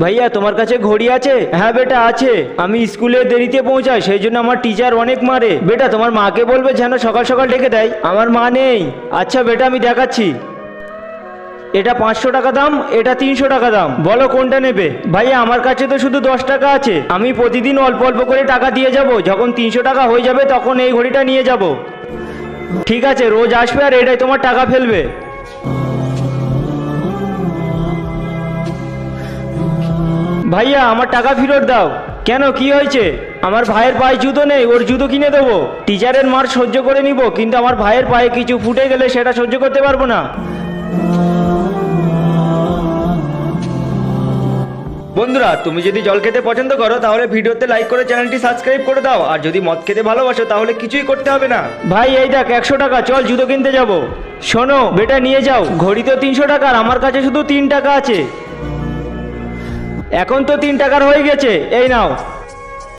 ভাইয়া তোমার কাছে ঘড়ি আছে? হ্যাঁ বেটা আছে, আমি স্কুলে দেরিতে পৌঁছাই সেই জন্য আমার টিচার অনেক মারে। বেটা তোমার মাকে বলবে যেন সকাল সকাল ডেকে দেয়, আমার মা নেই। আচ্ছা বেটা আমি দেখাচ্ছি। এটা 500 টাকা দাম, এটা 300 টাকা দাম, বলো কোনটা নেবে? ভাইয়া আমার কাছে তো শুধু 10 টাকা আছে, আমি প্রতিদিন অল্প অল্প করে টাকা দিয়ে যাব, যখন 300 টাকা হয়ে যাবে তখন এই ঘড়িটা নিয়ে যাব। ঠিক আছে, রোজ আসবে আর এটাই তোমার টাকা ফেলবে। ভাইয়া আমার টাকা ফেরত দাও। কেন, কি হয়েছে? আমার ভাইয়ের পায়ে জুতো নেই, ওর জুতো কিনে দেবো। টিচারের মার সহ্য করে নিব, কিন্তু আমার ভাইয়ের পায়ে কিছু ফুটে গেলে সেটা সহ্য করতে পারবো না। বন্ধুরা, তুমি যদি জল খেতে পছন্দ করো তাহলে ভিডিওতে লাইক করে চ্যানেলটি সাবস্ক্রাইব করে দাও, আর যদি মদ খেতে ভালোবাসো তাহলে কিছুই করতে হবে না। ভাই এই দেখ 100 টাকা, চল জুতো কিনতে যাব। শোনো বেটা নিয়ে যাও, ঘড়ি তো 300 টাকার, আমার কাছে শুধু 3 টাকা আছে। এখন তো 3 টাকার হয়ে গেছে, এই নাও।